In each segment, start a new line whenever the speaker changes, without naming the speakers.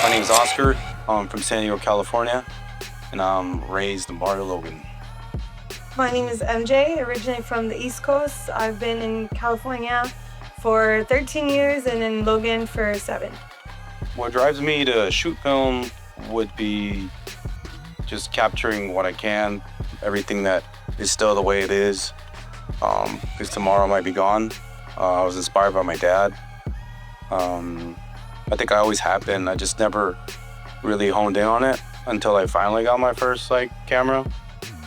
My name is Oscar. I'm from San Diego, California, and I'm raised in Barrio Logan.
My name is MJ, originally from the East Coast. I've been in California for 13 years and in Logan for 7.
What drives me to shoot film would be just capturing what I can, everything that is still the way it is, because tomorrow might be gone. I was inspired by my dad. I think I always have been. I just never really honed in on it until I finally got my first camera.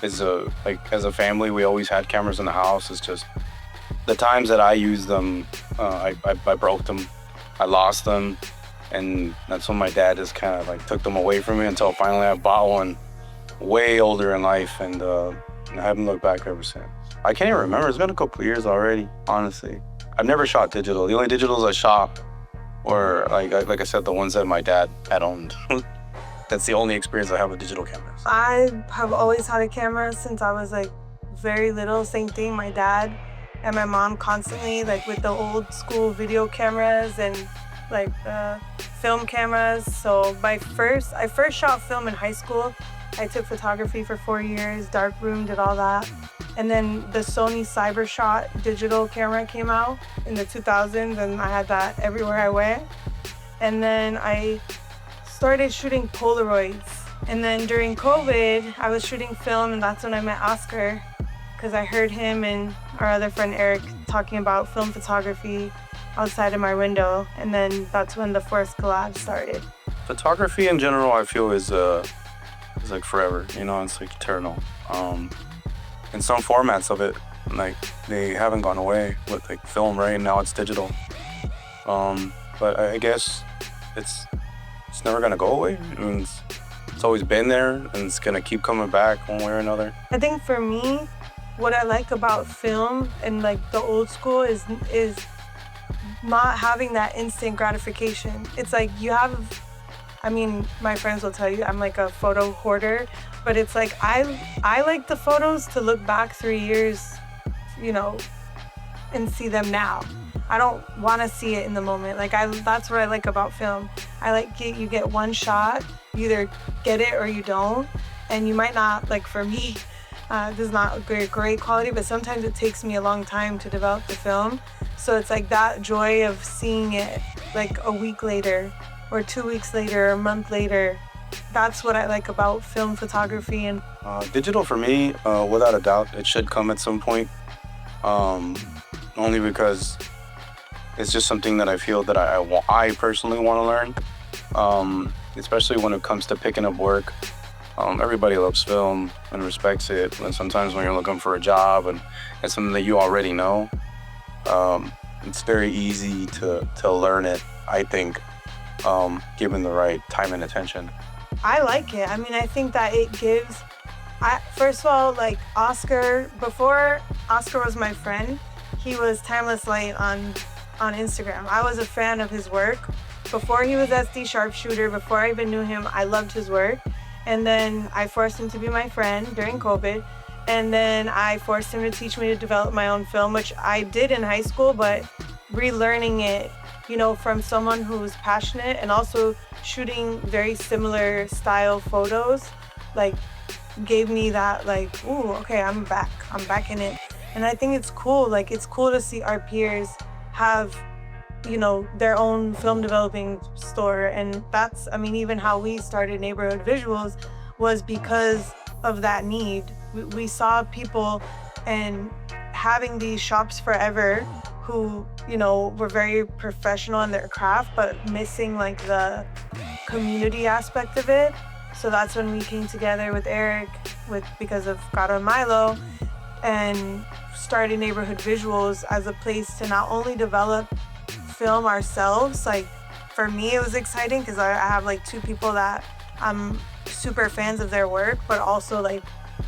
As a family, we always had cameras in the house. It's just the times that I used them, I broke them, I lost them, and that's when my dad just kind of took them away from me until finally I bought one way older in life, and I haven't looked back ever since. I can't even remember. It's been a couple of years already, honestly. I've never shot digital. The only digitals I shot were, like I said, the ones that my dad had owned. That's the only experience I have with digital cameras.
I have always had a camera since I was very little. Same thing, my dad and my mom constantly with the old school video cameras and film cameras. So I first shot film in high school. I took photography for 4 years, darkroom, did all that. And then the Sony CyberShot digital camera came out in the 2000s, and I had that everywhere I went. And then I started shooting Polaroids. And then during COVID, I was shooting film, and that's when I met Oscar, because I heard him and our other friend Eric talking about film photography outside of my window. And then that's when the first collab started.
Photography in general, I feel is forever, it's eternal. In some formats of it, they haven't gone away with film, right? Now it's digital. But I guess it's never gonna go away. It's always been there, and it's gonna keep coming back one way or another.
I think for me, what I like about film and the old school is not having that instant gratification. It's my friends will tell you I'm a photo hoarder, but it's I like the photos to look back 3 years, and see them now. I don't want to see it in the moment. That's what I like about film. You get one shot, you either get it or you don't, and you might not, for me, this is not great quality, but sometimes it takes me a long time to develop the film. So it's that joy of seeing it a week later or 2 weeks later or a month later. That's what I like about film photography. And
digital for me, without a doubt, it should come at some point. Only because it's just something that I feel that I personally want to learn, especially when it comes to picking up work. Everybody loves film and respects it, and sometimes when you're looking for a job and it's something that you already know, it's very easy to learn it, I think, given the right time and attention.
I like it. I think that it gives... first of all, Oscar, before Oscar was my friend, he was Timeless Light on Instagram. I was a fan of his work. Before he was SD Sharpshooter, before I even knew him, I loved his work. And then I forced him to be my friend during COVID. And then I forced him to teach me to develop my own film, which I did in high school, but relearning it, from someone who's passionate and also shooting very similar style photos, gave me that, ooh, okay, I'm back in it. And I think it's cool. It's cool to see our peers have, their own film developing store. And that's, even how we started Neighborhood Visuals was because of that need. We saw people and having these shops forever who, were very professional in their craft, but missing the community aspect of it. So that's when we came together with Eric, because of Gato and Milo, and started Neighborhood Visuals as a place to not only develop film ourselves. For me, it was exciting because I have 2 people that I'm super fans of their work, but also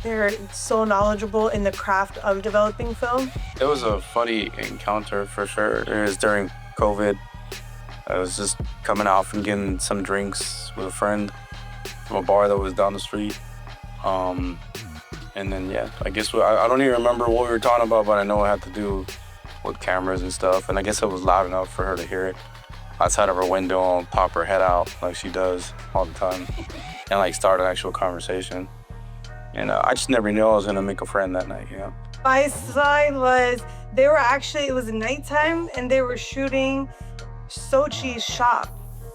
they're so knowledgeable in the craft of developing film.
It was a funny encounter for sure. It was during COVID. I was just coming out from getting some drinks with a friend from a bar that was down the street. And then, I guess I don't even remember what we were talking about, but I know it had to do with cameras and stuff. And I guess it was loud enough for her to hear it. outside of her window and pop her head out like she does all the time, and like start an actual conversation. And I just never knew I was gonna make a friend that night, you know.
My side was, they were actually, it was nighttime and they were shooting Sochi's shop.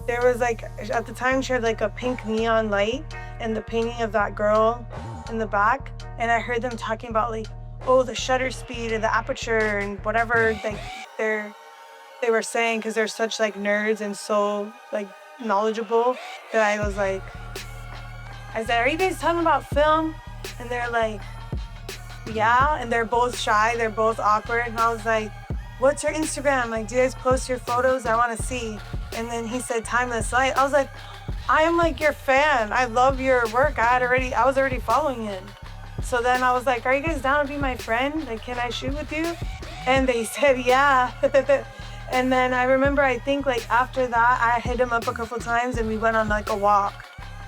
There was like, at the time she had like a pink neon light and the painting of that girl in the back. And I heard them talking about like, oh, the shutter speed and the aperture and whatever like they were saying, because they're such like nerds and so like knowledgeable, that I was like, I said, are you guys talking about film? And they're like, yeah. And they're both shy, they're both awkward. And I was like, what's your Instagram? Like, do you guys post your photos? I want to see. And then he said, Timeless Light. I was like, I am like your fan. I love your work. I was already following him. So then I was like, are you guys down to be my friend? Like, can I shoot with you? And they said, yeah. And then I remember, I think like after that, I hit him up a couple times and we went on like a walk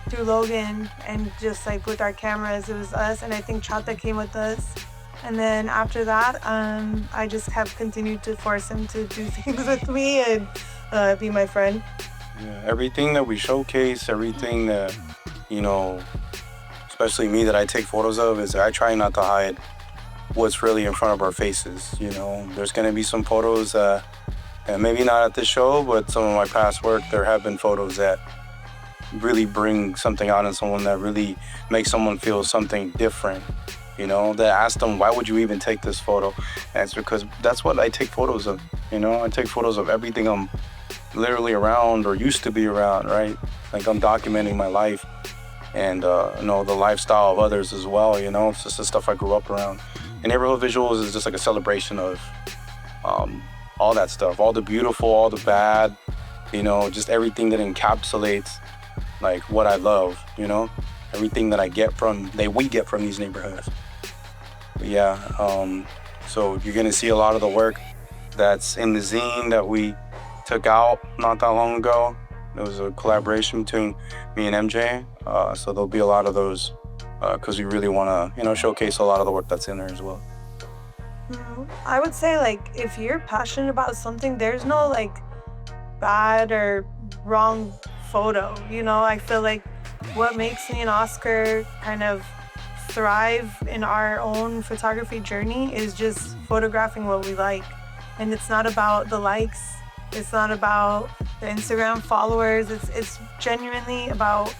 through Logan and just like with our cameras, it was us. And I think Chata came with us. And then after that, I just have continued to force him to do things with me and be my friend.
Yeah, everything that we showcase, everything that, you know, especially me, that I take photos of, is I try not to hide what's really in front of our faces. You know, there's going to be some photos and maybe not at this show, but some of my past work, there have been photos that really bring something out in someone, that really makes someone feel something different. You know, that ask them, why would you even take this photo? And it's because that's what I take photos of. You know, I take photos of everything I'm literally around or used to be around, right? Like, I'm documenting my life and, you know, the lifestyle of others as well, you know? It's just the stuff I grew up around. And Neighborhood Visuals is just like a celebration of all that stuff, all the beautiful, all the bad, you know, just everything that encapsulates, like, what I love, you know? Everything that we get from these neighborhoods. But yeah, so you're gonna see a lot of the work that's in the zine that we took out not that long ago. It was a collaboration between me and MJ. So there'll be a lot of those because we really wanna, you know, showcase a lot of the work that's in there as well.
I would say, like, if you're passionate about something, there's no like bad or wrong photo. You know, I feel like what makes me and Oscar kind of thrive in our own photography journey is just photographing what we like. And it's not about the likes, it's not about the Instagram followers, it's genuinely about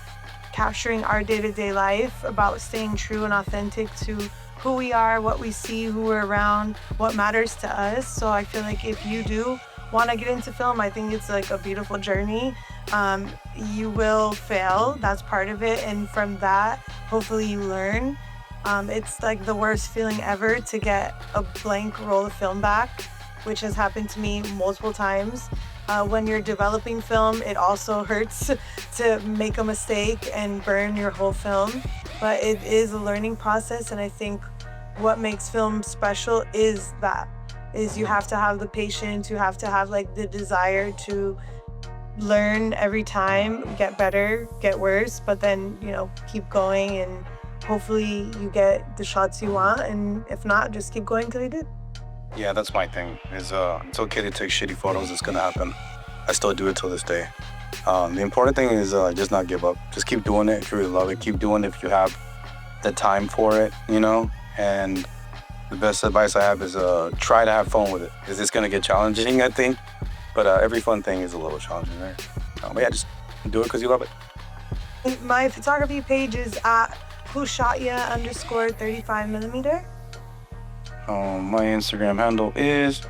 capturing our day-to-day life, about staying true and authentic to who we are, what we see, who we're around, what matters to us. So I feel like if you do want to get into film, I think it's like a beautiful journey. You will fail, that's part of it, and from that hopefully you learn. It's like the worst feeling ever to get a blank roll of film back, which has happened to me multiple times. When you're developing film, it also hurts to make a mistake and burn your whole film, but it is a learning process. And I think what makes film special is you have to have the patience, you have to have like the desire to learn every time, get better, get worse, but then, you know, keep going, and hopefully you get the shots you want, and if not, just keep going till you did.
Yeah, that's my thing, is it's okay to take shitty photos, it's gonna happen. I still do it till this day. The important thing is just not give up. Just keep doing it if you really love it. Keep doing it if you have the time for it, you know? And the best advice I have is try to have fun with it. Because it's gonna get challenging, I think. But every fun thing is a little challenging, right? But yeah, just do it because you love it.
My photography page is at whoshotya_35mm.
My Instagram handle is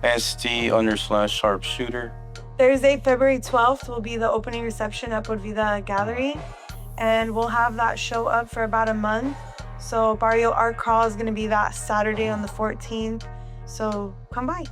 st_sharpshooter.
Thursday, February 12th will be the opening reception at Por Vida Gallery, and we'll have that show up for about a month. So Barrio Art Crawl is going to be that Saturday on the 14th. So come by.